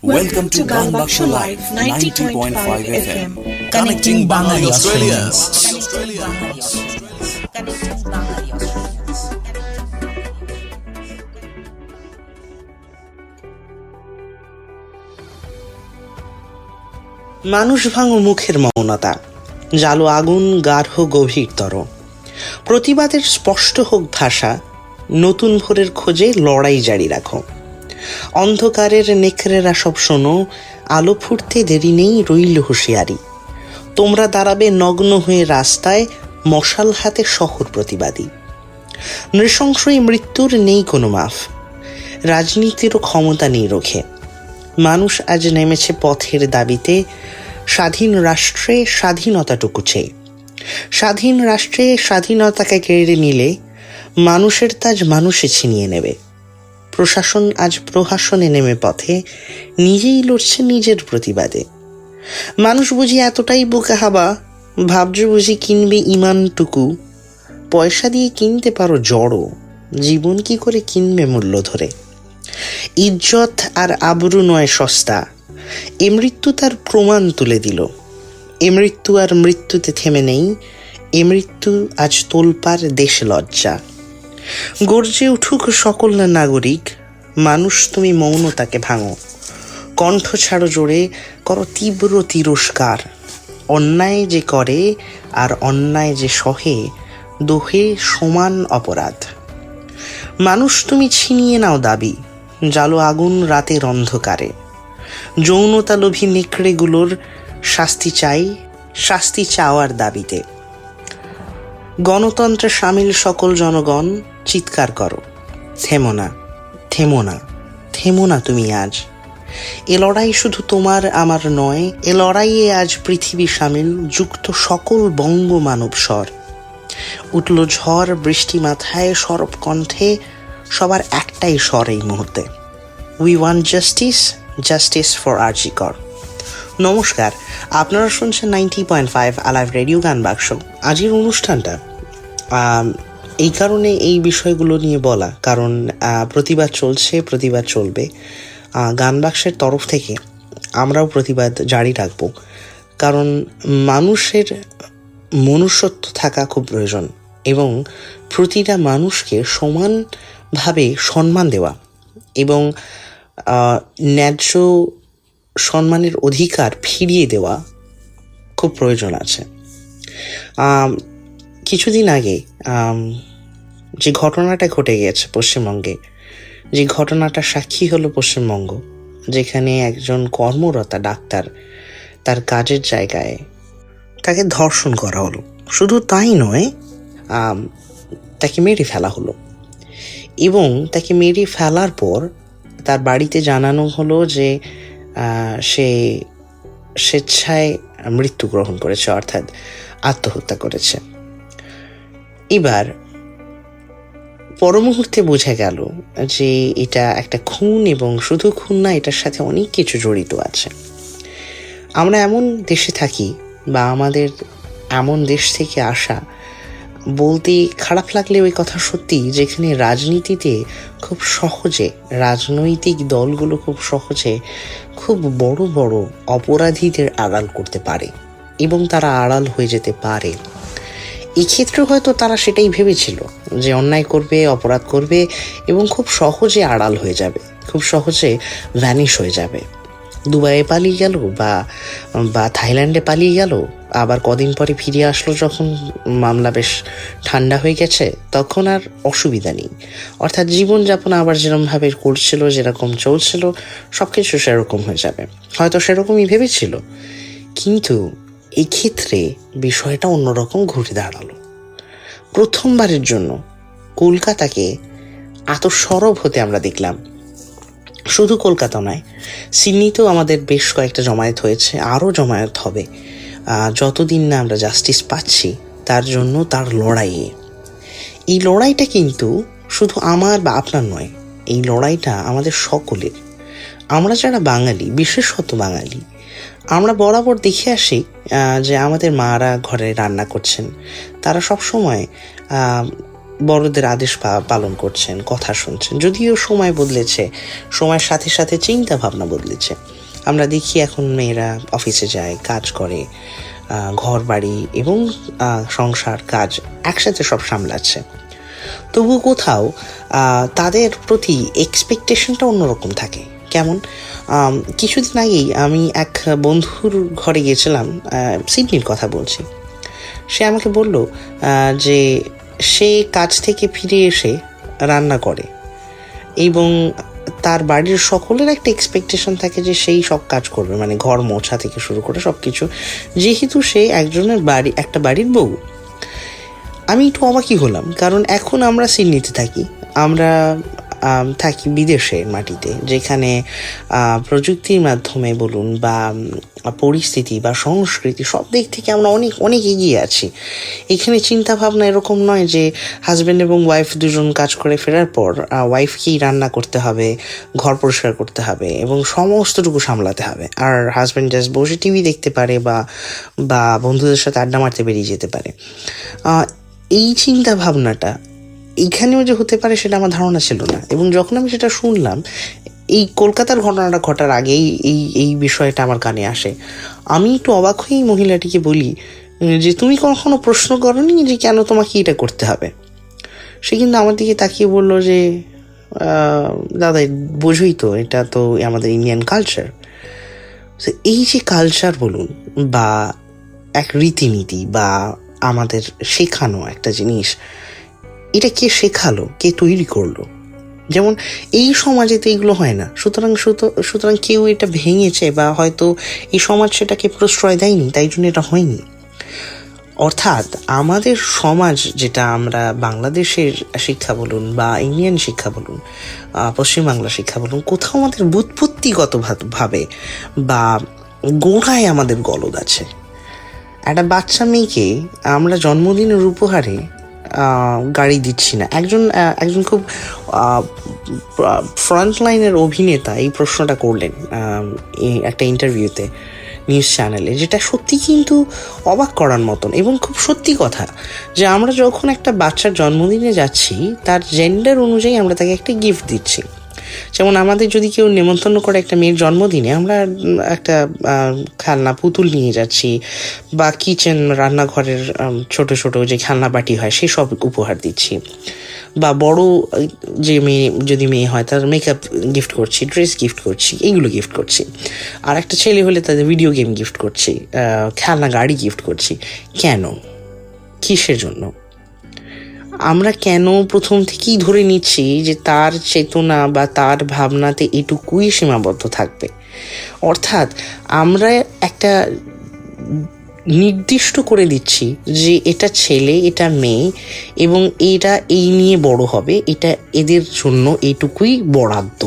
Welcome to Ganbaksha Live 90.5 FM, connecting Bangali Australians. মানুষ ভাঙো মুখের মৌনতা, জালো আগুন গাঢ় গভীরতর, প্রতিবাদের স্পষ্ট হোক ভাষা, নতুন ভোরের খোঁজে লড়াই জারি রাখো। অন্ধকারের নেকড়েরা সব শোনো, আলো ফুটতে দেরি নেই, রইল হুঁশিয়ারি। তোমরা দাঁড়াবে নগ্ন হয়ে রাস্তায়, মশাল হাতে শহর প্রতিবাদী। নৃশংস এই মৃত্যুর নেই কোনো মাফ, রাজনীতিরও ক্ষমতা নেই রোখে। মানুষ আজ নেমেছে পথের দাবিতে, স্বাধীন রাষ্ট্রে স্বাধীনতাটুকু চেয়ে। স্বাধীন রাষ্ট্রে স্বাধীনতাকে কেড়ে নিলে মানুষের তাজ মানুষে ছিনিয়ে নেবে। প্রশাসন আজ প্রহাসনে নেমে পথে, নিজেই লড়ছে নিজের প্রতিবাদে। মানুষ বুঝি এতটাই বোকা হাবা, ভাবছ বুঝি কিনবে ইমানটুকু। পয়সা দিয়ে কিনতে পারো জড়ো, জীবন কি করে কিনবে মূল্য ধরে। ইজ্জত আর আবরু নয় সস্তা, এ মৃত্যু তার প্রমাণ তুলে দিল। এ মৃত্যু আর মৃত্যুতে থেমে নেই, এ মৃত্যু আজ তোলপাড় দেশ লজ্জা। গর্জে উঠুক সকল নাগরিক, মানুষ তুমি মৌনতাকে ভাঙো। কণ্ঠ ছাড়ো জোরে, করো তীব্র তিরস্কার। অন্যায় যে করে আর অন্যায় যে সহে, দোহে সমান অপরাধ। মানুষ তুমি ছিনিয়ে নাও দাবি, জালো আগুন রাতের অন্ধকারে। যৌনতা লোভী নেকড়েগুলোর শাস্তি চাই, শাস্তি চাওয়ার দাবিতে। গণতন্ত্রে সামিল সকল জনগণ চিৎকার করো, থেমো না, থেমো না, থেমো না তুমি আজ। এ লড়াই শুধু তোমার আমার নয়, এ লড়াইয়ে আজ পৃথিবী সামিল, যুক্ত সকল বঙ্গ মানব স্বর। উঠল ঝড় বৃষ্টি মাথায়, সরব কণ্ঠে সবার একটাই স্বর এই মুহূর্তে, we want justice, justice for RG Kar. নমস্কার, আপনারা শুনছেন 90.5 আলাইভ রেডিও গান বাক্স। আজকের অনুষ্ঠানটা এই কারণে এই বিষয়গুলো নিয়ে বলা, কারণ প্রতিবাদ চলছে, প্রতিবাদ চলবে। গান বাক্সের তরফ থেকে আমরাও প্রতিবাদ জারি রাখবো, কারণ মানুষের মনুষ্যত্ব থাকা খুব প্রয়োজন এবং প্রতিটা মানুষকে সমানভাবে সম্মান দেওয়া এবং ন্যায্য সম্মানের অধিকার ফিরিয়ে দেওয়া খুব প্রয়োজন আছে। কিছুদিন আগে যে ঘটনাটা ঘটে গেছে পশ্চিমবঙ্গে, যে ঘটনাটা সাক্ষী হলো পশ্চিমবঙ্গ, যেখানে একজন কর্মরতা ডাক্তার তার কাজের জায়গায় তাকে ধর্ষণ করা হলো। শুধু তাই নয়, তাকে মেরে ফেলা হলো এবং তাকে মেরে ফেলার পর তার বাড়িতে জানানো হলো যে সে স্বেচ্ছায় মৃত্যুগ্রহণ করেছে, অর্থাৎ আত্মহত্যা করেছে। এবার পরমুহূর্তে বোঝা গেল যে এটা একটা খুন, এবং শুধু খুন না, এটার সাথে অনেক কিছু জড়িত আছে। আমরা এমন দেশে থাকি বা আমাদের এমন দেশ থেকে আসা, বলতে খারাপ লাগলে ওই কথা সত্যি, যেখানে রাজনীতিতে খুব সহজে, রাজনৈতিক দলগুলো খুব সহজে খুব বড় বড় অপরাধীদের আড়াল করতে পারে এবং তারা আড়াল হয়ে যেতে পারে। এক্ষেত্রে হয়তো তারা সেটাই ভেবেছিল যে অন্যায় করবে, অপরাধ করবে এবং খুব সহজে আড়াল হয়ে যাবে, খুব সহজে ভ্যানিশ হয়ে যাবে। দুবাইয়ে পালিয়ে গেল বা থাইল্যান্ডে পালিয়ে গেল, আবার কদিন পরে ফিরে আসলো যখন মামলা বেশ ঠান্ডা হয়ে গেছে, তখন আর অসুবিধা নেই। অর্থাৎ জীবনযাপন আবার যেরকমভাবে করছিল, যেরকম চলছিল, সব কিছু সেরকম হয়ে যাবে, হয়তো সেরকমই ভেবেছিল। কিন্তু এই ক্ষেত্রে বিষয়টা অন্যরকম ঘুরে দাঁড়ালো। প্রথমবারের জন্য কলকাতাকে এত সরব হতে আমরা দেখলাম। শুধু কলকাতা নয়, সিডনিতেও আমাদের বেশ কয়েকটা জমায়েত হয়েছে, আরও জমায়েত হবে যতদিন না আমরা জাস্টিস পাচ্ছি, তার জন্য, তার লড়াইয়ে। এই লড়াইটা কিন্তু শুধু আমার বা আপনার নয়, এই লড়াইটা আমাদের সকলের। আমরা যারা বাঙালি, বিশেষত বাঙালি, আমরা বরাবর দেখে আসি যে আমাদের মারা ঘরে রান্না করছেন, তারা সব সময় বড়দের আদেশ পালন করছেন, কথা শুনছেন। যদিও সময় বদলেছে, সময়ের সাথে সাথে চিন্তা ভাবনা বদলেছে। আমরা দেখি এখন মেয়েরা অফিসে যায়, কাজ করে, ঘর বাড়ি এবং সংসার কাজ একসাথে সব সামলাচ্ছে। তবু কোথাও তাদের প্রতি এক্সপেকটেশনটা অন্যরকম থাকে। কেমন, কিছুদিন আগেই আমি এক বন্ধুর ঘরে গেছিলাম, সিডনির কথা বলছি। সে আমাকে বলল যে সে কাজ থেকে ফিরে এসে রান্না করে এবং তার বাড়ির সকলের একটা এক্সপেকটেশন থাকে যে সেই সব কাজ করবে, মানে ঘর মোছা থেকে শুরু করে সব কিছু, যেহেতু সে একটা বাড়ির বউ। আমি একটু অবাকই হলাম, কারণ এখন আমরা সিডনিতে থাকি, আমরা থাকি বিদেশের মাটিতে, যেখানে প্রযুক্তির মাধ্যমে বলুন বা পরিস্থিতি বা সংস্কৃতি সব দিক থেকে আমরা অনেক অনেক এগিয়ে আছি। এখানে চিন্তা ভাবনা এরকম নয় যে হাজব্যান্ড এবং ওয়াইফ দুজন কাজ করে ফেরার পর ওয়াইফকেই রান্না করতে হবে, ঘর পরিষ্কার করতে হবে এবং সমস্তটুকু সামলাতে হবে, আর হাজব্যান্ড জাস্ট বসে টিভি দেখতে পারে বা বন্ধুদের সাথে আড্ডা মারতে বেরিয়ে যেতে পারে। এই চিন্তা ভাবনাটা এইখানেও যে হতে পারে সেটা আমার ধারণা ছিল না। এবং যখন আমি সেটা শুনলাম, এই কলকাতার ঘটনাটা ঘটার আগেই এই বিষয়টা আমার কানে আসে, আমি একটু অবাক হয়েই মহিলাটিকে বলি যে তুমি কখনো প্রশ্ন করোনি যে কেন তোমাকে এটা করতে হবে? সে কিন্তু আমার দিকে তাকিয়ে বলল যে দাদা বোঝোই তো, এটা তো আমাদের ইন্ডিয়ান কালচার। এই যে কালচার বলুন বা এক রীতিনীতি বা আমাদের শেখানো একটা জিনিস, এটা কে শেখালো, কে তৈরি করলো? যেমন এই সমাজে তো এইগুলো হয় না, সুতরাং কেউ এটা ভেঙেছে বা হয়তো এই সমাজ সেটাকে প্রশ্রয় দেয়নি, তাই জন্য এটা হয়নি। অর্থাৎ আমাদের সমাজ, যেটা আমরা বাংলাদেশের শিক্ষা বলুন বা ইন্ডিয়ান শিক্ষা বলুন, পশ্চিমবাংলা শিক্ষা বলুন, কোথাও আমাদের বুৎপত্তিগতভাবে বা গোড়ায় আমাদের গলদ আছে। একটা বাচ্চা মেয়েকে আমরা জন্মদিনের উপহারে গাড়ি দিচ্ছি না। একজন খুব ফ্রন্টলাইনের অভিনেতা এই প্রশ্নটা করলেন একটা ইন্টারভিউতে নিউজ চ্যানেলে, যেটা সত্যি কিন্তু অবাক করার মতন এবং খুব সত্যি কথা, যে আমরা যখন একটা বাচ্চার জন্মদিনে যাচ্ছি তার জেন্ডার অনুযায়ী আমরা তাকে একটা গিফট দিচ্ছি। যেমন আমাদের যদি কেউ নেমন্তন্ন করে একটা মেয়ের জন্মদিনে, আমরা একটা খেলনা পুতুল নিয়ে যাচ্ছি বা কিচেন রান্নাঘরের ছোট ছোট যে খেলনা বাটি হয় সেসব উপহার দিচ্ছি, বা বড় যে মেয়ে হয় তার মেকআপ গিফট করছি, ড্রেস গিফট করছি, এইগুলো গিফট করছি। আর একটা ছেলে হলে তাদের ভিডিও গেম গিফট করছি, খেলনা গাড়ি গিফট করছি। কেন, কিসের জন্য? আমরা কেন প্রথম থেকেই ধরে নিচ্ছি যে তার চেতনা বা তার ভাবনাতে এটুকুই সীমাবদ্ধ থাকবে? অর্থাৎ আমরা একটা নির্দিষ্ট করে দিচ্ছি যে এটা ছেলে, এটা মেয়ে এবং এরা এই নিয়ে বড় হবে, এটা এদের জন্য এইটুকুই বরাদ্দ।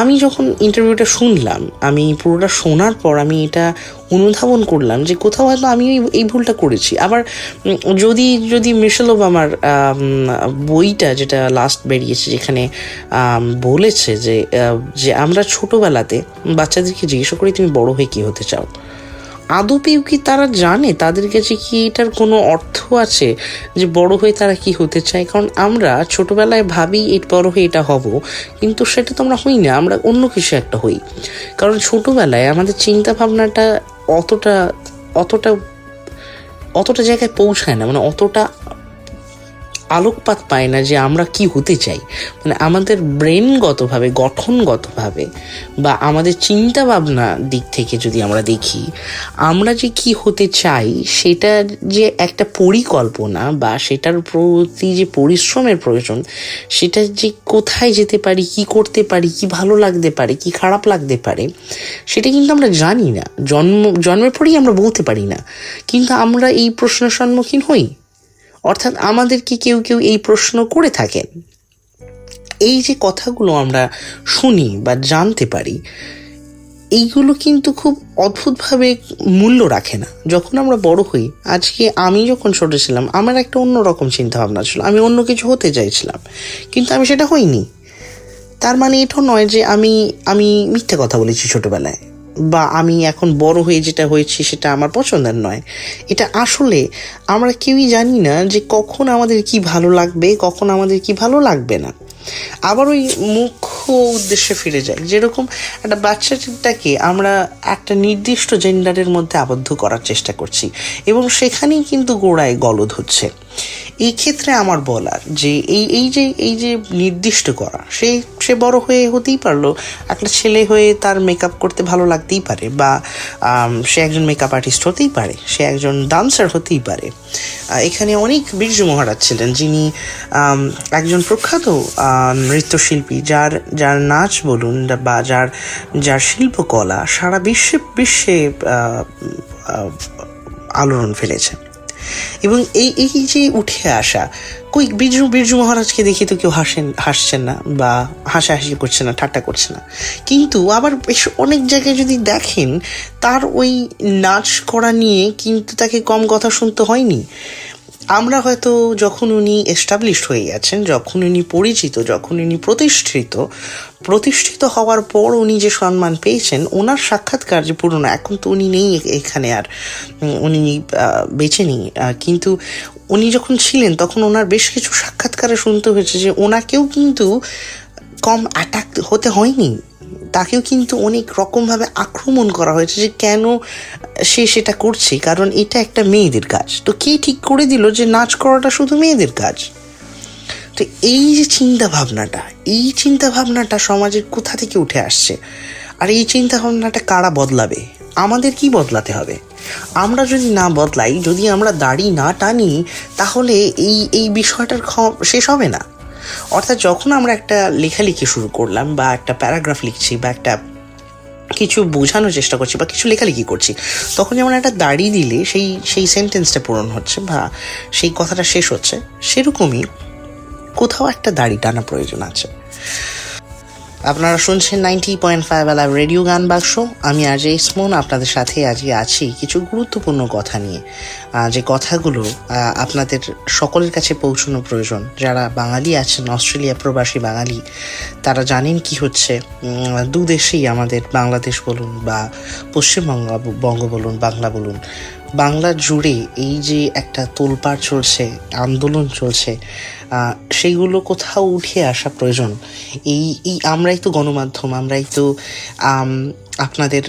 আমি যখন ইন্টারভিউটা শুনলাম, আমি পুরোটা শোনার পর আমি এটা অনুধাবন করলাম যে কোথাও হয়তো আমি এই ভুলটা করেছি। আবার যদি মিশেল ওবামার বইটা যেটা লাস্ট বেরিয়েছে, যেখানে বলেছে যে আমরা ছোটোবেলাতে বাচ্চাদেরকে জিজ্ঞাসা করি তুমি বড় হয়ে কী হতে চাও, আদপেও কি তারা জানে তাদের কাছে কি এটার কোনো অর্থ আছে যে বড় হয়ে তারা কি হতে চায়? কারণ আমরা ছোটবেলায় ভাবি বড় হয়ে এটা হব, কিন্তু সেটা তো আমরা হই না, আমরা অন্য কিছু একটা হই। কারণ ছোটবেলায় আমাদের চিন্তা ভাবনাটা অতটা জায়গায় পৌঁছায় না, মানে অতটা আলোকপাত পায় না যে আমরা কি হতে চাই। মানে আমাদের ব্রেনগতভাবে, গঠনগতভাবে বা আমাদের চিন্তা ভাবনা দিক থেকে যদি আমরা দেখি, আমরা যে কি হতে চাই সেটা যে একটা পরিকল্পনা বা সেটার প্রতি যে পরিশ্রমের প্রয়োজন, সেটা যে কোথায় যেতে পারি, কি করতে পারি, কি ভালো লাগতে পারে, কি খারাপ লাগতে পারে, সেটা কিন্তু আমরা জানি না। জন্মের পরেই আমরা বলতে পারি না, কিন্তু আমরা এই প্রশ্নের সম্মুখীন হই। অর্থাৎ আমাদেরকে কেউ এই প্রশ্ন করে থাকেন। এই যে কথাগুলো আমরা শুনি বা জানতে পারি, এইগুলো কিন্তু খুব অদ্ভুতভাবে মূল্য রাখে না যখন আমরা বড় হই। আজকে আমি যখন ছোট ছিলাম, আমার একটা অন্যরকম চিন্তাভাবনা ছিল, আমি অন্য কিছু হতে চাইছিলাম, কিন্তু আমি সেটা হইনি। তার মানে এটা নয় যে আমি মিথ্যে কথা বলেছি ছোটবেলায়, বা আমি এখন বড় হয়ে যেটা হয়েছি সেটা আমার পছন্দের নয়। এটা আসলে আমরা কেউই জানি না যে কখন আমাদের কি ভালো লাগবে, কখন আমাদের কি ভালো লাগবে না। আবার ওই মুখ্য উদ্দেশ্যে ফিরে যায়, যেরকম একটা বাচ্চাটাকে আমরা একটা নির্দিষ্ট জেন্ডারের মধ্যে আবদ্ধ করার চেষ্টা করছি এবং সেখানেই কিন্তু গোড়ায় গলদ হচ্ছে। এই ক্ষেত্রে আমার বলার যে এই যে নির্দিষ্ট করা, সে বড় হয়ে হতেই পারলো একটা ছেলে হয়ে তার মেকআপ করতে ভালো লাগতেই পারে, বা সে একজন মেকআপ আর্টিস্ট হতেই পারে, সে একজন ডান্সার হতেই পারে। এখানে অনেক বীর্য মহারাজ ছিলেন যিনি একজন প্রখ্যাত নৃত্যশিল্পী, যার নাচ বলুন বা যার শিল্পকলা সারা বিশ্বে আলোড়ন ফেলেছে। এবং এই যে উঠে আসা, কই বিরজু মহারাজকে দেখে তো কেউ হাসছেন না বা হাসাহাসি করছে না, ঠাট্টা করছে না। কিন্তু আবার বেশ অনেক জায়গায় যদি দেখেন, তার ওই নাচ করা নিয়ে কিন্তু তাকে কম কথা শুনতে হয়নি। আমরা হয়তো যখন উনি এস্টাবলিশড হয়ে গেছেন, যখন উনি পরিচিত, যখন উনি প্রতিষ্ঠিত হওয়ার পর উনি যে সম্মান পেয়েছেন, ওনার সাক্ষাৎকার যে পুরনো, এখন তো উনি নেই এখানে, আর উনি বেঁচে নেই, কিন্তু উনি যখন ছিলেন তখন ওনার বেশ কিছু সাক্ষাৎকারে শুনতে হয়েছে যে ওনাকেও কিন্তু কম অ্যাটাক হতে হয়নি, তাকেও কিন্তু অনেক রকমভাবে আক্রমণ করা হয়েছে যে কেন সে সেটা করছে, কারণ এটা একটা মেয়েদের কাজ। তো কে ঠিক করে দিল যে নাচ করাটা শুধু মেয়েদের কাজ? তো এই যে চিন্তা ভাবনাটা সমাজের কোথা থেকে উঠে আসছে, আর এই চিন্তা ভাবনাটা কারা বদলাবে? আমাদের কি বদলাতে হবে? আমরা যদি না বদলাই, যদি আমরা দাড়ি না টানি, তাহলে এই বিষয়টার শেষ হবে না। অর্থাৎ যখন আমরা একটা লেখালেখি শুরু করলাম বা একটা প্যারাগ্রাফ লিখছি বা একটা কিছু বোঝানোর চেষ্টা করছি বা কিছু লেখালেখি করছি, তখন যেমন একটা দাড়ি দিলে সেই সেন্টেন্সটা পূরণ হচ্ছে বা সেই কথাটা শেষ হচ্ছে, সেরকমই কোথাও একটা দাড়ি টানা প্রয়োজন আছে। আপনারা শুনছেন 90.5 আলাপ রেডিও গান বাক্স। আমি আজই ইসমন আপনাদের সাথে আজকে আছি কিছু গুরুত্বপূর্ণ কথা নিয়ে, যে কথাগুলো আপনাদের সকলের কাছে পৌঁছানো প্রয়োজন। যারা বাঙালি আছেন, অস্ট্রেলিয়া প্রবাসী বাঙালি, তারা জানেন কি হচ্ছে দু দেশেই, আমাদের বাংলাদেশ বলুন বা পশ্চিমবঙ্গ বলুন, বাংলা বলুন, বাংলা জুড়ে এই যে একটা তোলপাড় চলছে, আন্দোলন চলছে, সেইগুলো কোথাও উঠে আসা প্রয়োজন। আমরাই তো গণমাধ্যম, আমরাই তো আপনাদের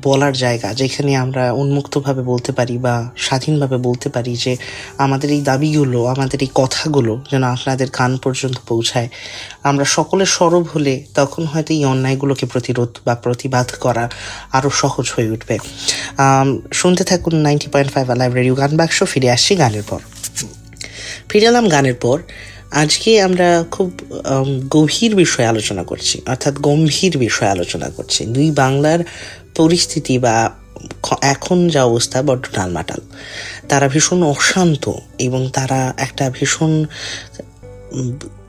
বলার জায়গা, যেখানে আমরা উন্মুক্তভাবে বলতে পারি বা স্বাধীনভাবে বলতে পারি যে আমাদের এই দাবিগুলো, আমাদের এই কথাগুলো যেন আপনাদের কান পর্যন্ত পৌঁছায়। আমরা সকলে সরব হলে তখন হয়তো এই অন্যায়গুলোকে প্রতিরোধ বা প্রতিবাদ করা আরও সহজ হয়ে উঠবে। শুনতে থাকুন 90.5 আলাপ রেডিও গান বাক্স। ফিরে এলাম গানের পর। আজকে আমরা খুব গভীর বিষয়ে আলোচনা করছি, অর্থাৎ গম্ভীর বিষয়ে আলোচনা করছি। দুই বাংলার পরিস্থিতি বা এখন যা অবস্থা, বড্ড টালমাটাল। তারা ভীষণ অশান্ত এবং তারা একটা ভীষণ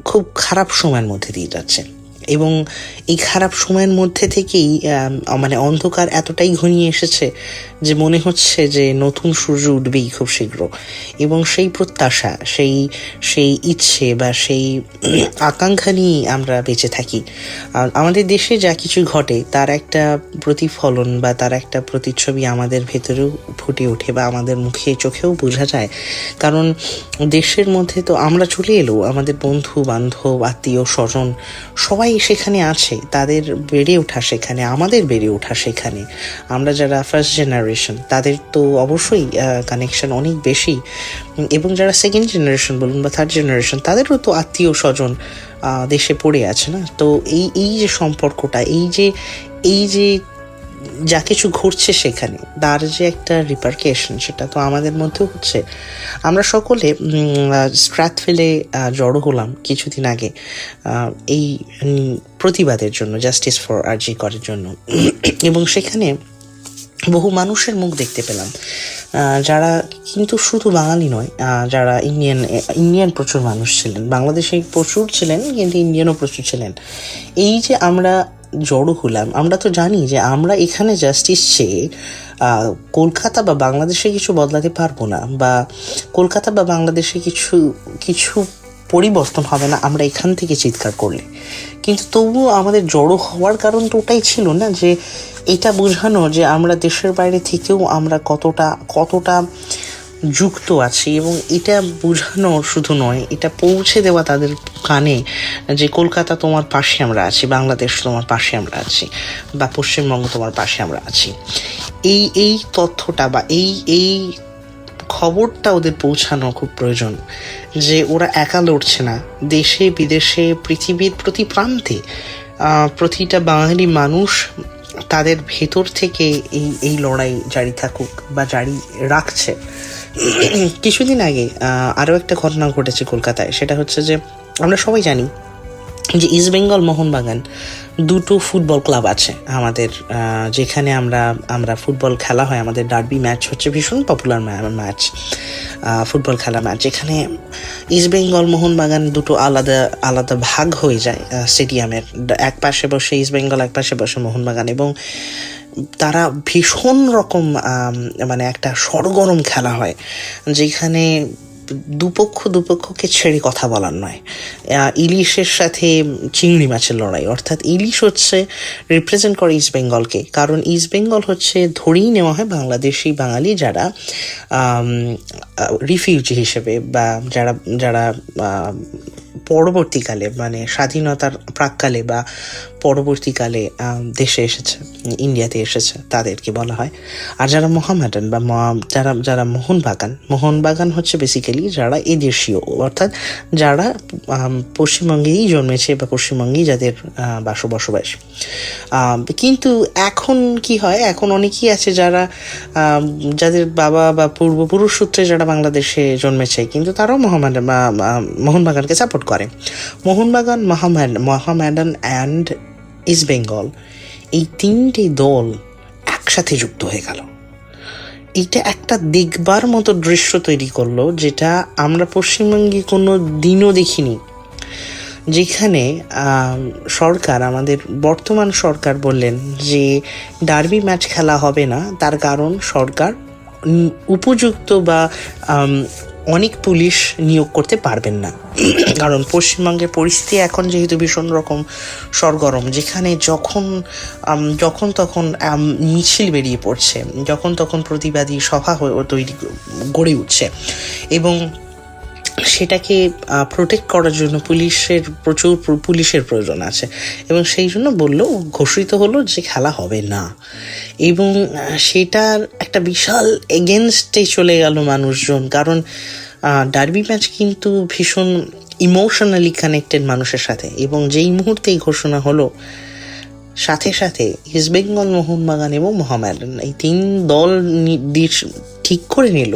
খুব খারাপ সময়ের মধ্যে দিয়ে যাচ্ছে। এবং এই খারাপ সময়ের মধ্যে থেকেই মানে অন্ধকার এতটাই ঘনিয়ে এসেছে যে মনে হচ্ছে যে নতুন সূর্য উঠবেই খুব শীঘ্র। এবং সেই প্রত্যাশা, সেই ইচ্ছে বা সেই আকাঙ্ক্ষা নিয়ে আমরা বেঁচে থাকি। আমাদের দেশে যা কিছু ঘটে তার একটা প্রতিফলন বা তার একটা প্রতিচ্ছবি আমাদের ভেতরেও ফুটে ওঠে বা আমাদের মুখে চোখেও বোঝা যায়। কারণ দেশের মধ্যে তো আমরা চলে এলেও আমাদের বন্ধু বান্ধব, আত্মীয় স্বজন সবাই সেখানে আছে, তাদের বেড়ে ওঠা সেখানে, আমাদের বেড়ে ওঠা সেখানে। আমরা যারা ফার্স্ট জেনারেশন তাদের তো অবশ্যই কানেকশন অনেক বেশি, এবং যারা সেকেন্ড জেনারেশন বলুন বা থার্ড জেনারেশন, তাদেরও তো আত্মীয় স্বজন দেশে পড়ে আছে না। তো এই যে সম্পর্কটা, এই যে যা কিছু ঘটছে সেখানে, তার যে একটা রিপারকেশন, সেটা তো আমাদের মধ্যেও হচ্ছে। আমরা সকলে স্ট্র্যাথভিলে জড়ো হলাম কিছুদিন আগে এই প্রতিবাদের জন্য, জাস্টিস ফর আরজি করের জন্য, এবং সেখানে বহু মানুষের মুখ দেখতে পেলাম যারা কিন্তু শুধু বাঙালি নয়, যারা ইন্ডিয়ান প্রচুর মানুষ ছিলেন, বাংলাদেশে প্রচুর ছিলেন কিন্তু ইন্ডিয়ানও প্রচুর ছিলেন। এই যে আমরা জড়ো হলাম, আমরা তো জানি যে আমরা এখানে জাস্টিস চেয়ে কলকাতা বা বাংলাদেশে কিছু বদলাতে পারবো না, বা কলকাতা বা বাংলাদেশে কিছু পরিবর্তন হবে না আমরা এখান থেকে চিৎকার করলে। কিন্তু তবুও আমাদের জড়ো হওয়ার কারণ তো ওটাই ছিল না, যে এটা বোঝানো যে আমরা দেশের বাইরে থেকেও আমরা কতটা যুক্ত আছি, এবং এটা বোঝানো শুধু নয়, এটা পৌঁছে দেওয়া তাদের কানে যে কলকাতা তোমার পাশে আমরা আছি, বাংলাদেশ তোমার পাশে আমরা আছি, বা পশ্চিমবঙ্গ তোমার পাশে আমরা আছি। এই তথ্যটা বা এই খবরটা ওদের পৌঁছানো খুব প্রয়োজন, যে ওরা একা লড়ছে না, দেশে বিদেশে পৃথিবীর প্রতি প্রান্তে প্রতিটা বাঙালি মানুষ তাদের ভেতর থেকে এই লড়াই জারি থাকুক বা জারি রাখছে। কিছুদিন আগে আরও একটা ঘটনা ঘটেছে কলকাতায়, সেটা হচ্ছে যে আমরা সবাই জানি যে ইস্টবেঙ্গল মোহনবাগান দুটো ফুটবল ক্লাব আছে আমাদের, যেখানে আমরা ফুটবল খেলা হয়, আমাদের ডার্বি ম্যাচ হচ্ছে ভীষণ পপুলার ম্যাচ, ফুটবল খেলা ম্যাচ, যেখানে ইস্টবেঙ্গল মোহনবাগান দুটো আলাদা আলাদা ভাগ হয়ে যায় স্টেডিয়ামের, এক পাশে বসে ইস্টবেঙ্গল, এক পাশে বসে মোহনবাগান, এবং তারা ভীষণ রকম মানে একটা সরগরম খেলা হয়, যেখানে দুপক্ষকে ছেড়ে কথা বলার নয়। ইলিশের সাথে চিংড়ি মাছের লড়াই, অর্থাৎ ইলিশ হচ্ছে রিপ্রেজেন্ট করে ইস্ট বেঙ্গলকে, কারণ ইস্ট বেঙ্গল হচ্ছে ধরেই নেওয়া হয় বাংলাদেশি বাঙালি যারা রিফিউজি হিসেবে, বা যারা পরবর্তীকালে মানে স্বাধীনতার প্রাককালে বা পরবর্তীকালে দেশে এসেছে, ইন্ডিয়াতে এসেছে, তাদেরকে বলা হয়। আর যারা মোহামেডান বা যারা মোহনবাগান হচ্ছে বেসিক্যালি যারা এদেশীয়, অর্থাৎ যারা পশ্চিমবঙ্গেই জন্মেছে বা পশ্চিমবঙ্গেই যাদের বসবাস। কিন্তু এখন কি হয়, এখন অনেকেই আছে যাদের বাবা বা পূর্বপুরুষ সূত্রে যারা বাংলাদেশে জন্মেছে, কিন্তু তারাও মোহনবাগানকে সাপোর্ট করে। মোহামেডান অ্যান্ড ইস্ট বেঙ্গল, এই তিনটি দল একসাথে যুক্ত হয়ে গেল। এটা একটা দেখবার মতো দৃশ্য তৈরি করলো, যেটা আমরা পশ্চিমবঙ্গে কোনো দিনও দেখিনি, যেখানে সরকার, আমাদের বর্তমান সরকার বললেন যে ডার্বি ম্যাচ খেলা হবে না, তার কারণ সরকার উপযুক্ত বা অনেক পুলিশ নিয়োগ করতে পারবেন না, কারণ পশ্চিমবঙ্গের পরিস্থিতি এখন যেহেতু ভীষণ রকম সরগরম, যেখানে যখন তখন মিছিল বেরিয়ে পড়ছে, যখন তখন প্রতিবাদী সভা গড়ে উঠছে, এবং সেটাকে প্রোটেক্ট করার জন্য প্রচুর পুলিশের প্রয়োজন আছে, এবং সেই জন্য ঘোষিত হলো যে খেলা হবে না, এবং সেটার একটা বিশাল এগেনস্টে চলে গেল মানুষজন, কারণ ডার্বি ম্যাচ কিন্তু ভীষণ ইমোশনালি কানেক্টেড মানুষের সাথে, এবং যেই মুহূর্তেই ঘোষণা হলো, সাথে সাথে ইস্টবেঙ্গল, মোহনবাগান এবং মোহামেডান এই তিন দল ঠিক করে নিল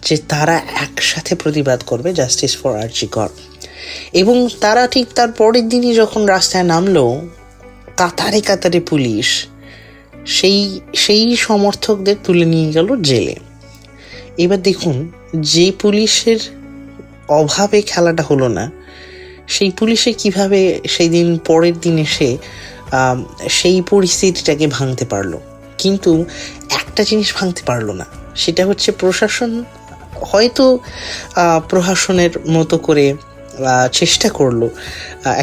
যে তারা একসাথে প্রতিবাদ করবে জাস্টিস ফর আরজি কর। এবং তারা ঠিক তার পরের দিনই যখন রাস্তায় নামলো, কাতারে পুলিশ সেই সমর্থকদের তুলে নিয়ে গেল জেলে। এবার দেখুন, যে পুলিশের অভাবে খেলাটা হলো না, সেই পুলিশে কিভাবে সেই দিন পরের দিন এসে সেই পরিস্থিতিটাকে ভাঙতে পারলো। কিন্তু একটা জিনিস ভাঙতে পারলো না, সেটা হচ্ছে প্রশাসন হয়তো প্রশাসনের মতো করে চেষ্টা করলো,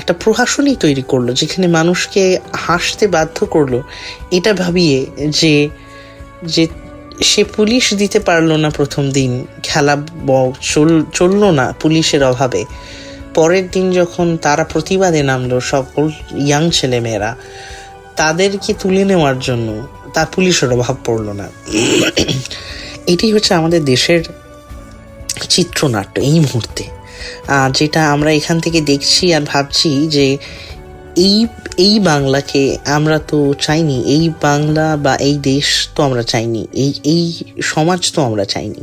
একটা প্রশাসনই তৈরি করলো যেখানে মানুষকে হাসতে বাধ্য করলো, এটা ভাবিয়ে যে সে পুলিশ দিতে পারলো না প্রথম দিন, খেলা চললো না পুলিশের অভাবে। পরের দিন যখন তারা প্রতিবাদে নামলো, সকল ইয়াং ছেলেমেয়েরা, তাদেরকে তুলে নেওয়ার জন্য তার পুলিশের অভাব পড়লো না। এটাই হচ্ছে আমাদের দেশের চিত্রনাট্য এই মুহূর্তে, যেটা আমরা এখান থেকে দেখছি আর ভাবছি যে এই বাংলাকে আমরা তো চাইনি, এই বাংলা বা এই দেশ তো আমরা চাইনি, এই সমাজ তো আমরা চাইনি,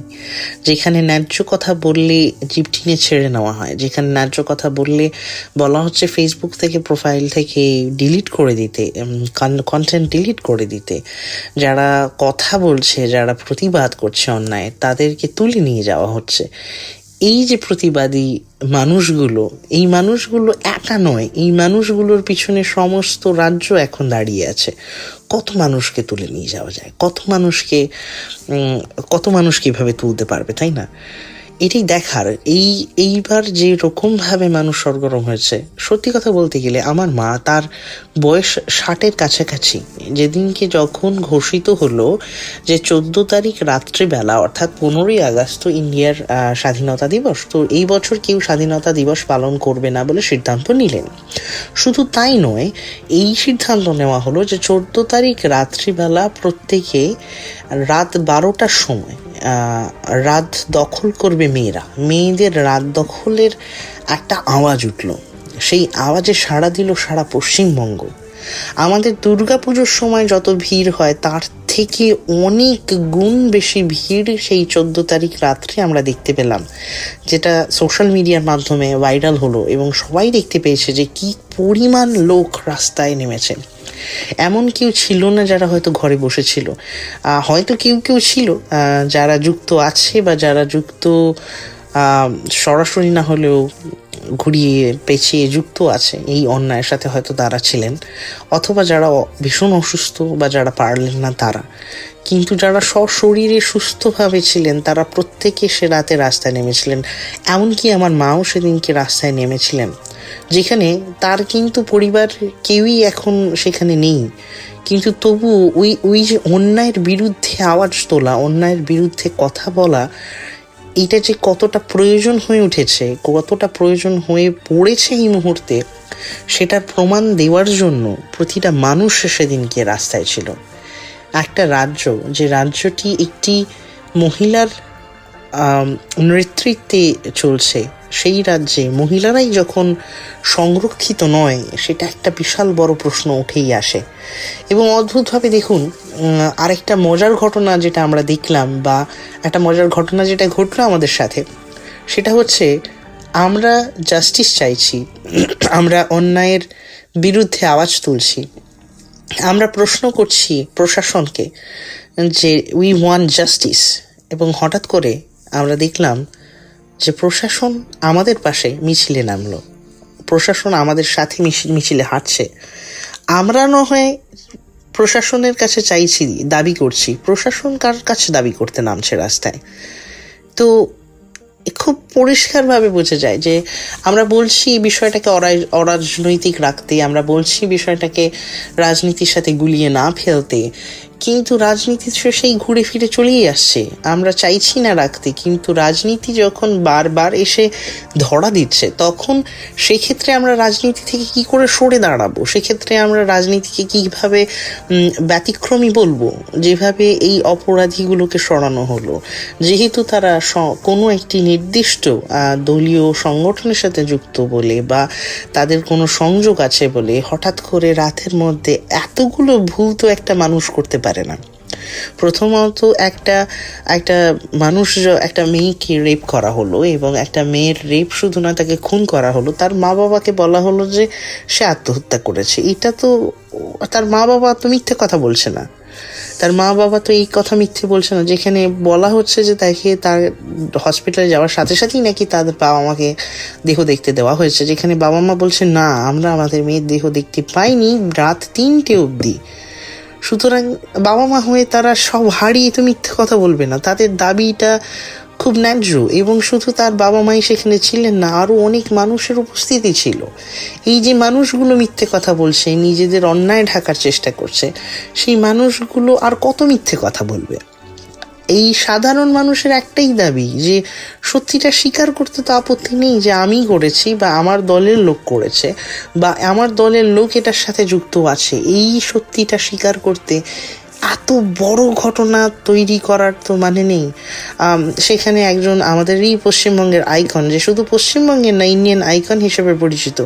যেখানে ন্যায্য কথা বললে জিভ টেনে ছেড়ে নেওয়া হয়, যেখানে ন্যায্য কথা বললে বলা হচ্ছে ফেসবুক থেকে, প্রোফাইল থেকে ডিলিট করে দিতে, কন্টেন্ট ডিলিট করে দিতে, যারা কথা বলছে, যারা প্রতিবাদ করছে অন্যায়, তাদেরকে তুলে নিয়ে যাওয়া হচ্ছে। এই যে প্রতিবাদী এই মানুষগুলো একা নয়, এই মানুষগুলোর পিছনে সমস্ত রাজ্য এখন দাঁড়িয়ে আছে। কত মানুষকে তুলে নিয়ে যাওয়া যায়, কত মানুষকে এভাবে তুলতে পারবে, তাই না? এটাই দেখার। এইবার যে রকমভাবে মানুষ সরগরম হয়েছে, সত্যি কথা বলতে গেলে আমার মা, তার বয়স 60-এর কাছাকাছি, যেদিনকে যখন ঘোষিত হলো যে 14 তারিখ রাত্রিবেলা, অর্থাৎ 15ই আগস্ট তো ইন্ডিয়ার স্বাধীনতা দিবস, তো এই বছর কেউ স্বাধীনতা দিবস পালন করবে না বলে সিদ্ধান্ত নিলেন। শুধু তাই নয়, এই সিদ্ধান্ত নেওয়া হলো যে 14 তারিখ রাত্রিবেলা প্রত্যেকে রাত 12টার সময় রাত দখল করবে মেয়েরা। মেয়েদের রাত দখলের একটা আওয়াজ উঠল, সেই আওয়াজে সাড়া দিল সারা পশ্চিমবঙ্গ। আমাদের দুর্গাপুজোর সময় যত ভিড় হয় তার থেকে অনেক গুণ বেশি ভিড় সেই 14 তারিখ রাত্রে আমরা দেখতে পেলাম, যেটা সোশ্যাল মিডিয়ার মাধ্যমে ভাইরাল হলো এবং সবাই দেখতে পেয়েছে যে কি পরিমাণ লোক রাস্তায় নেমেছে। এমন কেউ ছিল না যারা হয়তো ঘরে বসেছিল, হয়তো কেউ কেউ ছিল যারা যুক্ত আছে বা যারা যুক্ত সরাসরি না হলেও ঘুরিয়ে পেঁচিয়ে যুক্ত আছে এই অন্যায়ের সাথে, হয়তো তারা ছিলেন, অথবা যারা ভীষণ অসুস্থ বা যারা পারলেন না তারা। কিন্তু যারা সশরীরে সুস্থভাবে ছিলেন তারা প্রত্যেকে সে রাতে রাস্তায় নেমেছিলেন। এমনকি আমার মাও সেদিনকে রাস্তায় নেমেছিলেন, যেখানে তার কিন্তু পরিবার কেউই এখন সেখানে নেই, কিন্তু তবু ওই যে অন্যায়ের বিরুদ্ধে আওয়াজ তোলা, অন্যায়ের বিরুদ্ধে কথা বলা, এটা যে কতটা প্রয়োজন হয়ে উঠেছে, কতটা প্রয়োজন হয়ে পড়েছে এই মুহূর্তে, সেটার প্রমাণ দেওয়ার জন্য প্রতিটা মানুষ সেদিনকে রাস্তায় ছিল। একটা রাজ্য, যে রাজ্যটি একটি মহিলার নেতৃত্বে চলছে, সেই রাজ্যে মহিলারাই যখন সংরক্ষিত নয়, সেটা একটা বিশাল বড় প্রশ্ন উঠেই আসে। এবং অদ্ভুতভাবে দেখুন, আরেকটা মজার ঘটনা যেটা আমরা দেখলাম, বা একটা মজার ঘটনা যেটা ঘটলো আমাদের সাথে, সেটা হচ্ছে আমরা জাস্টিস চাইছি, আমরা অন্যায়ের বিরুদ্ধে আওয়াজ তুলছি, আমরা প্রশ্ন করছি প্রশাসনকে যে উই ওয়ান্ট জাস্টিস, এবং হঠাৎ করে আমরা দেখলাম যে প্রশাসন আমাদের পাশে মিছিলে নামলো, প্রশাসন আমাদের সাথে মিছিলে হাঁটছে। আমরা না হয় প্রশাসনের কাছে চাইছি, দাবি করছি, প্রশাসন কার কাছে দাবি করতে নামছে রাস্তায়? তো খুব পরিষ্কারভাবে বোঝা যায় যে আমরা বলছি বিষয়টাকে অরাজনৈতিক রাখতে, আমরা বলছি বিষয়টাকে রাজনীতির সাথে গুলিয়ে না ফেলতে, কিন্তু রাজনীতি সেই ঘুরে ফিরে চলেই আসছে। আমরা চাইছি না রাখতে, কিন্তু রাজনীতি যখন বারবার এসে ধরা দিচ্ছে, তখন সেক্ষেত্রে আমরা রাজনীতি থেকে কি করে সরে দাঁড়াবো? সেক্ষেত্রে আমরা রাজনীতিকে কীভাবে ব্যতিক্রমী বলবো? যেভাবে এই অপরাধীগুলোকে সরানো হলো, যেহেতু তারা কোনো একটি নির্দিষ্ট দলীয় সংগঠনের সাথে যুক্ত বলে বা তাদের কোনো সংযোগ আছে বলে, হঠাৎ করে রাতের মধ্যে এতগুলো ভুল তো একটা মানুষ করতে পারে না। প্রথমত একটা মানুষ, একটা মেয়েকে রেপ করা হলো, এবং একটা মেয়ের রেপ শুধু না, তাকে খুন করা হলো, তার মা বাবাকে বলা হলো যে সে আত্মহত্যা করেছে। এটা তো, তার মা বাবা তো মিথ্যে কথা বলছে না, তার মা বাবা তো এই কথা মিথ্যে বলছে না, যেখানে বলা হচ্ছে যে তাকে তার হসপিটালে যাওয়ার সাথে সাথেই নাকি তাদের বাবা মাকে দেহ দেখতে দেওয়া হয়েছে, যেখানে বাবা মা বলছে না, আমরা আমাদের মেয়ের দেহ দেখতে পাইনি রাত 3টে অবধি। সুতরাং বাবা মা হয়ে তারা সব হারিয়ে তো মিথ্যে কথা বলবে না, তাদের দাবিটা খুব ন্যায্য। এবং শুধু তার বাবা মাই সেখানে ছিলেন না, আরও অনেক মানুষের উপস্থিতি ছিল। এই যে মানুষগুলো মিথ্যে কথা বলছে, নিজেদের অন্যায় ঢাকার চেষ্টা করছে, সেই মানুষগুলো আর কত মিথ্যে কথা বলবে? এই সাধারণ মানুষের একটাই দাবি যে সত্যিটা স্বীকার করতে তো আপত্তি নেই যে আমি করেছি বা আমার দলের লোক করেছে বা আমার দলের লোক এটার সাথে যুক্ত আছে, এই সত্যিটা স্বীকার করতে এত বড় ঘটনা তৈরি করার তো মানে নেই। সেখানে একজন আমাদেরই পশ্চিমবঙ্গের আইকন, যে শুধু পশ্চিমবঙ্গের না, ইন্ডিয়ান আইকন হিসেবে পরিচিত,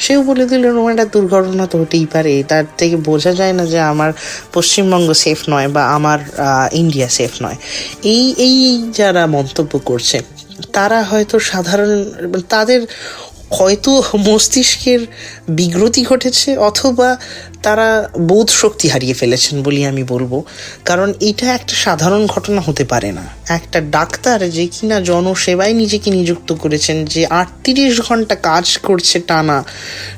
সেও বলে দিল একটা দুর্ঘটনা তো হতেই পারে, তার থেকে বোঝা যায় না যে আমার পশ্চিমবঙ্গ সেফ নয় বা আমার ইন্ডিয়া সেফ নয়। এই যারা মন্তব্য করছে তারা হয়তো সাধারণ, তাদের হয়তো মস্তিষ্কের বিগ্রতি ঘটেছে, অথবা তারা বোধ শক্তি হারিয়ে ফেলেছেন বলি আমি বলবো। কারণ এটা একটা সাধারণ ঘটনা হতে পারে না। একটা ডাক্তার যে কিনা জনসেবায় নিজেকে নিযুক্ত করেছেন, যে 38 ঘন্টা কাজ করছে টানা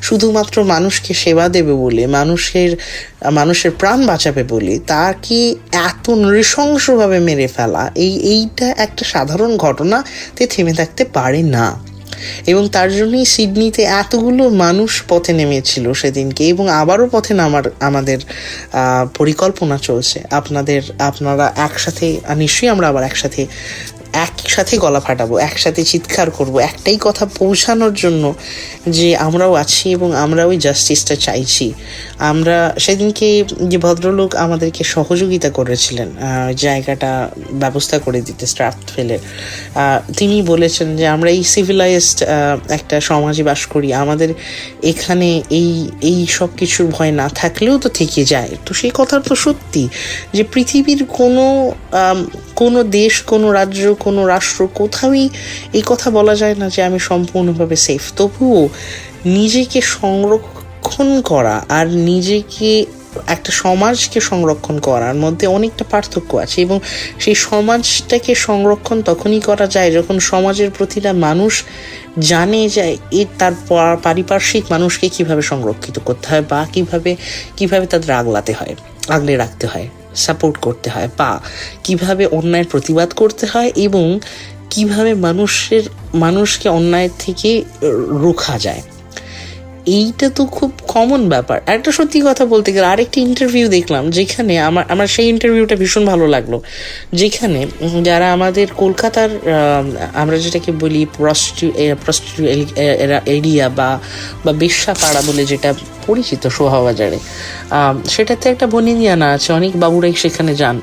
শুধুমাত্র মানুষকে সেবা দেবে বলে, মানুষের প্রাণ বাঁচাবে বলে, তাকে এত নৃশংসভাবে মেরে ফেলা, এইটা একটা সাধারণ ঘটনাতে থেমে থাকতে পারে না। এবং তার জন্যই সিডনিতে এতগুলো মানুষ পথে নেমেছিল সেদিনকে, এবং আবারও পথে আমাদের পরিকল্পনা চলছে। আপনারা একসাথে, নিশ্চয়ই আমরা আবার একসাথে গলা ফাটাবো, একসাথে চিৎকার করব, একটাই কথা পৌঁছানোর জন্য যে আমরাও আছি এবং আমরা ওই জাস্টিসটা চাইছি। আমরা সেদিনকে যে ভদ্রলোক আমাদেরকে সহযোগিতা করেছিলেন জায়গাটা ব্যবস্থা করে দিতে স্ট্রাথভেলের, তিনি বলেছেন যে আমরা এই সিভিলাইজড একটা সমাজে বাস করি, আমাদের এখানে এই সব কিছুর ভয় না থাকলেও তো থেকে যায়। তো সেই কথা তো সত্যি যে পৃথিবীর কোনো দেশ, কোনো রাজ্য, কোনো রাষ্ট্র, কোথাওই এই কথা বলা যায় না যে আমি সম্পূর্ণভাবে সেফ। তবুও নিজেকে সংরক্ষণ করা আর নিজেকে একটা সমাজকে সংরক্ষণ করার মধ্যে অনেকটা পার্থক্য আছে, এবং সেই সমাজটাকে সংরক্ষণ তখনই করা যায় যখন সমাজের প্রতিটা মানুষ জানে যে তার পারিপার্শ্বিক মানুষকে কিভাবে সংরক্ষিত করতে হয়, বা কিভাবে তাদের আগলে রাখতে হয়, সাপোর্ট করতে হয়, বা কিভাবে অন্যায়ের প্রতিবাদ করতে হয়, এবং কিভাবে মানুষকে অন্যায় থেকে রোখা যায়। এইটা তো খুব কমন ব্যাপার। একটা সত্যি কথা বলতে গেলে আরেকটি ইন্টারভিউ দেখলাম, যেখানে আমার সেই ইন্টারভিউটা ভীষণ ভালো লাগলো, যেখানে যারা আমাদের কলকাতার আমরা যেটাকে বলি প্রস্টিটিউট এরিয়া বা বেশ্যাপাড়া বলে যেটা পরিচিত শোভাবাজারে, সেটাতে একটা বনিদিয়ানা আছে, অনেক বাবুরাই সেখানে যান।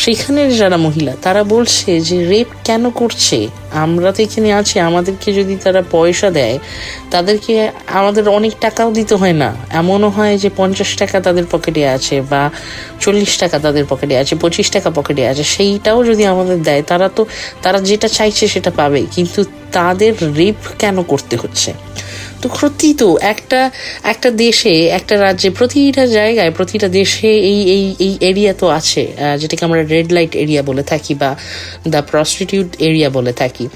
সেখানের যারা মহিলা, তারা বলছে যে রেপ কেন করছে, আমরা তো এখানে আছি, আমাদেরকে যদি তারা পয়সা দেয়, তাদেরকে আমাদের অনেক টাকাও দিতে হয় না। এমনও হয় যে 50 টাকা তাদের পকেটে আছে, বা 40 টাকা তাদের পকেটে আছে, 25 টাকা পকেটে আছে, সেইটাও যদি আমাদের দেয়, তারা যেটা চাইছে সেটা পাবে। কিন্তু তাদের রেপ কেন করতে হচ্ছে? তো সত্যি তো একটা দেশে, একটা রাজ্যে, প্রতিটা জায়গায়, প্রতিটা দেশে এই এরিয়া তো আছে, যেটাকে আমরা রেড লাইট এরিয়া বলে থাকি বা দ্য প্রস্টিটিউট এরিয়া বলে থাকি।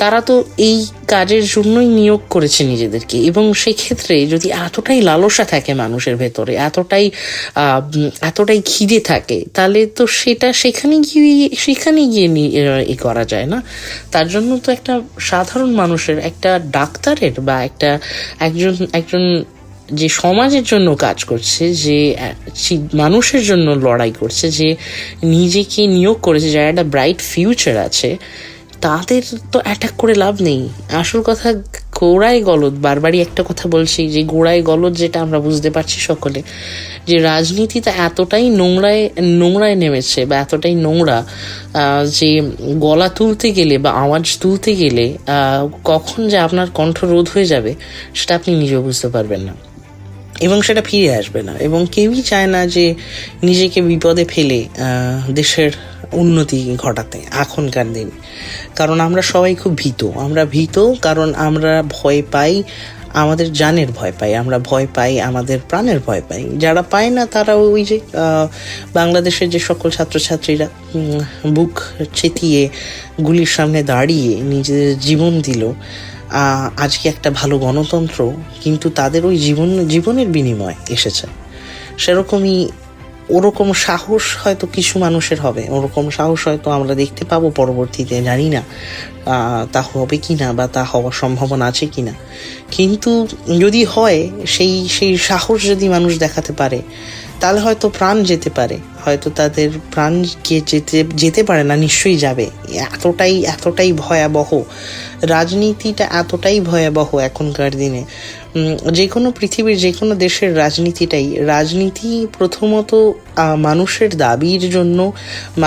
তারা তো এই কাজের জন্যই নিয়োগ করেছে নিজেদেরকে। এবং সেক্ষেত্রে যদি এতটাই লালসা থাকে মানুষের ভেতরে, এতটাই খিদে থাকে, তাহলে তো সেটা সেখানে গিয়ে করা যায় না। তার জন্য তো একটা সাধারণ মানুষের, একটা ডাক্তারের বা একজন যে সমাজের জন্য কাজ করছে, যে মানুষের জন্য লড়াই করছে, যে নিজেকে নিয়োগ করেছে, যার একটা ব্রাইট ফিউচার আছে, তাদের তো অ্যাটাক করে লাভ নেই। আসল কথা গোড়ায় গলদ, বারবারই একটা কথা বলছি যে গোড়ায় গলদ, যেটা আমরা বুঝতে পারছি সকলে, যে রাজনীতিটা এতটাই নোংরায় নেমেছে, বা এতটাই নোংরা যে গলা তুলতে গেলে বা আওয়াজ তুলতে গেলে কখন যে আপনার কণ্ঠ রোধ হয়ে যাবে সেটা আপনি নিজেও বুঝতে পারবেন না, এবং সেটা ফিরে আসবে না। এবং কেউই চায় না যে নিজেকে বিপদে ফেলে দেশের উন্নতি ঘটাতে এখনকার দিনে। কারণ আমরা সবাই খুব ভীত, কারণ আমরা ভয় পাই, আমাদের জানের ভয় পাই, আমরা ভয় পাই, আমাদের প্রাণের ভয় পাই। যারা পায় না তারা ওই যে বাংলাদেশের যে সকল ছাত্রছাত্রীরা বুক চেতিয়ে গুলির সামনে দাঁড়িয়ে নিজেদের জীবন দিল, আজকে একটা ভালো গণতন্ত্র কিন্তু তাদের ওই জীবনের বিনিময় এসেছে। সেরকমই ওরকম সাহস হয়তো কিছু মানুষের হবে, ওরকম সাহস হয়তো আমরা দেখতে পাবো পরবর্তীতে, জানি না তা হবে কি না, বা তা হওয়ার সম্ভাবনা আছে কি না। কিন্তু যদি হয়, সেই সাহস যদি মানুষ দেখাতে পারে, তাহলে হয়তো প্রাণ যেতে পারে, হয়তো তাদের প্রাণকে যেতে পারে না, নিশ্চয়ই যাবে। এতটাই ভয়াবহ রাজনীতিটা, এতটাই ভয়াবহ এখনকার দিনে। পৃথিবীর যে কোনো দেশের রাজনীতি প্রথমত মানুষের দাবির জন্য,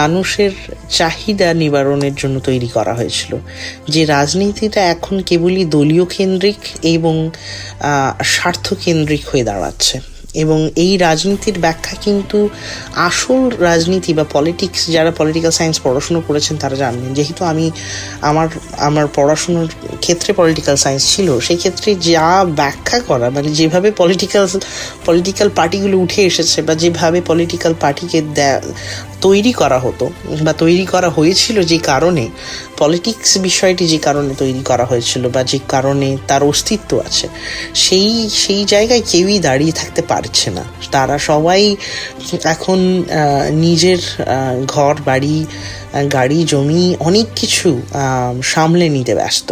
মানুষের চাহিদা নিবারণের জন্য তৈরি করা হয়েছিল। যে রাজনীতিটা এখন কেবলই দলীয় কেন্দ্রিক এবং স্বার্থ কেন্দ্রিক হয়ে দাঁড়াচ্ছে। এবং এই রাজনীতির ব্যাখ্যা কিন্তু আসল রাজনীতি বা পলিটিক্স, যারা পলিটিক্যাল সায়েন্স পড়াশুনো করেছেন তারা জানবেন। যেহেতু আমি আমার পড়াশুনোর ক্ষেত্রে পলিটিক্যাল সায়েন্স ছিল, সেই ক্ষেত্রে যা ব্যাখ্যা করা, মানে যেভাবে পলিটিক্যাল পার্টিগুলো উঠে এসেছে বা যেভাবে পলিটিক্যাল পার্টিকে তৈরি করা হতো বা তৈরি করা হয়েছিল, যে কারণে পলিটিক্স বিষয়টি যে কারণে তৈরি করা হয়েছিল বা যে কারণে তার অস্তিত্ব আছে, সেই জায়গায় কেউই দাঁড়িয়ে থাকতে পারছে না। তারা সবাই এখন নিজের ঘর বাড়ি গাড়ি জমি অনেক কিছু সামলে নিতে ব্যস্ত,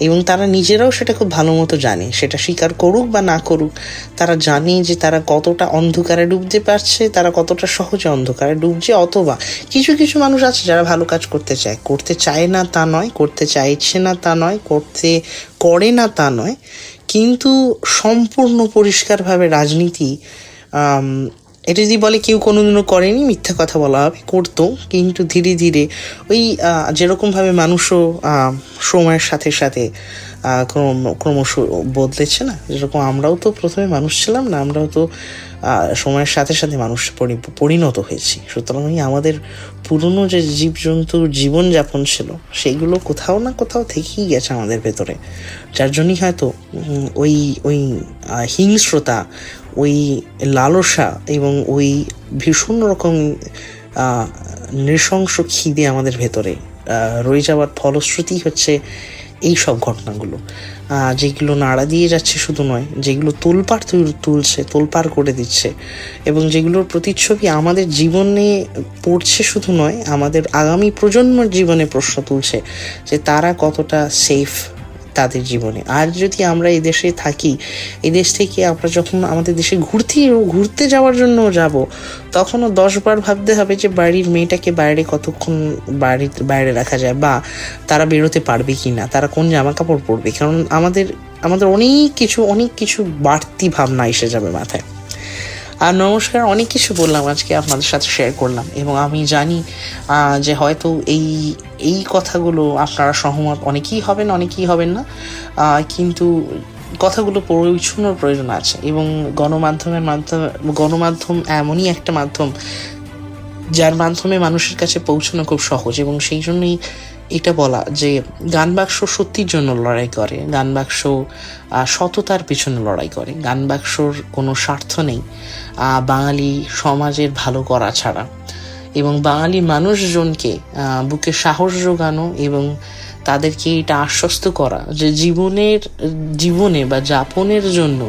এবং তারা নিজেরাও সেটা খুব ভালো মতো জানে। সেটা স্বীকার করুক বা না করুক, তারা জানে যে তারা কতটা অন্ধকারে ডুবতে পারছে, তারা কতটা সহজে অন্ধকারে ডুবছে। অথবা কিছু কিছু মানুষ আছে যারা ভালো কাজ করতে চায় না তা নয়, করতে চাইছে না তা নয়, করে না তা নয়, কিন্তু সম্পূর্ণ পরিষ্কারভাবে রাজনীতি, এটা যদি বলে কেউ কোনোদিনও করেনি, মিথ্যা কথা বলা হবে, করতো, কিন্তু ধীরে ধীরে ওই যেরকমভাবে মানুষও সময়ের সাথে সাথে ক্রমশ বদলেছে না, যেরকম আমরাও তো প্রথমে মানুষ ছিলাম না, আমরাও তো সময়ের সাথে সাথে মানুষ পরিণত হয়েছি। সুতরাং আমাদের পুরনো যে জীবজন্তুর জীবনযাপন ছিল, সেইগুলো কোথাও না কোথাও থেকেই গেছে আমাদের ভেতরে, যার জন্যই হয়তো ওই হিংস্রতা, ওই লালসা এবং ওই ভীষণ রকম নৃশংস খিদে আমাদের ভেতরে রয়ে যাওয়ার ফলশ্রুতি হচ্ছে এই সব ঘটনাগুলো, যেগুলো নাড়া দিয়ে যাচ্ছে শুধু নয়, যেগুলো তোলপাড় করে দিচ্ছে, এবং যেগুলোর প্রতিচ্ছবি আমাদের জীবনে পড়ছে শুধু নয়, আমাদের আগামী প্রজন্মের জীবনে প্রশ্ন তুলছে যে তারা কতটা সেফ তাদের জীবনে। আর যদি আমরা এই দেশে থাকি, এই দেশ থেকে আমরা যখন আমাদের দেশে ঘুরতে যাওয়ার জন্য যাব, তখনও 10 বার ভাবতে হবে যে বাড়ির মেয়েটাকে বাইরে কতক্ষণ বাইরে রাখা যায়, বা তারা বেরোতে পারবে কি না, তারা কোন জামা কাপড় পরবে, কারণ আমাদের অনেক কিছু বাড়তি ভাবনা এসে যাবে মাথায়। আর নমস্কার, অনেক কিছু বললাম আজকে, আপনাদের সাথে শেয়ার করলাম, এবং আমি জানি যে হয়তো এই কথাগুলো আপনারা সহমত অনেকেই হবেন না, কিন্তু কথাগুলো পৌঁছানোর প্রয়োজন আছে। এবং গণমাধ্যম এমনই একটা মাধ্যম যার মাধ্যমে মানুষের কাছে পৌঁছানো খুব সহজ, এবং সেই জন্যই এটা বলা যে গান বাক্স সত্যির জন্য লড়াই করে, গান বাক্স সততার পিছনে লড়াই করে, গান বাক্সর কোনো স্বার্থ নেই বাঙালি সমাজের ভালো করা ছাড়া, এবং বাঙালি মানুষজনকে বুকে সাহস জোগানো এবং তাদেরকে এটা আশ্বস্ত করা যে জীবনে বা যাপনের জন্য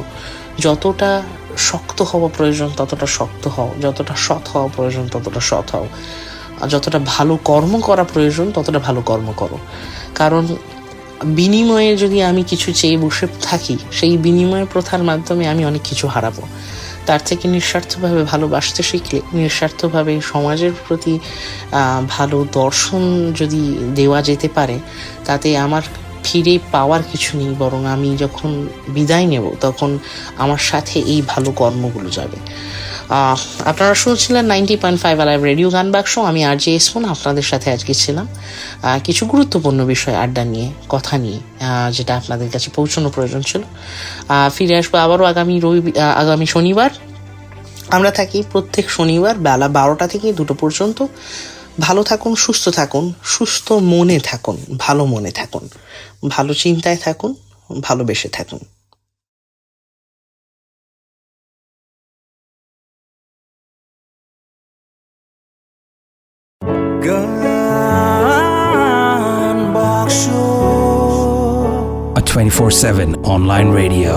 যতটা শক্ত হওয়া প্রয়োজন ততটা শক্ত হও, যতটা সৎ হওয়া প্রয়োজন ততটা সৎ হও, যতটা ভালো কর্ম করা প্রয়োজন ততটা ভালো কর্ম করো। কারণ বিনিময়ে যদি আমি কিছু চেয়ে বসে থাকি, সেই বিনিময় প্রথার মাধ্যমে আমি অনেক কিছু হারাবো। তার থেকে নিঃস্বার্থভাবে ভালোবাসতে শিখলে, নিঃস্বার্থভাবে সমাজের প্রতি ভালো দর্শন যদি দেওয়া যেতে পারে, তাতে আমার ফিরে পাওয়ার কিছু নেই, বরং আমি যখন বিদায় নেব তখন আমার সাথে এই ভালো কর্মগুলো যাবে। আপনারা শুনছিলেন 90.5 আলাইভ রেডিও গান বাক্স। আমি RJ ইসমন আপনাদের সাথে আজকে ছিলাম কিছু গুরুত্বপূর্ণ বিষয় আড্ডা নিয়ে, কথা নিয়ে, যেটা আপনাদের কাছে পৌঁছানো প্রয়োজন ছিল। ফিরে আসবো আবারও আগামী শনিবার। আমরা থাকি প্রত্যেক শনিবার বেলা 12টা থেকে 2টো পর্যন্ত। ভালো থাকুন, সুস্থ থাকুন, সুস্থ মনে থাকুন, ভালো মনে থাকুন, ভালো চিন্তায় থাকুন, ভালোবেসে থাকুন। A 24/7 online radio.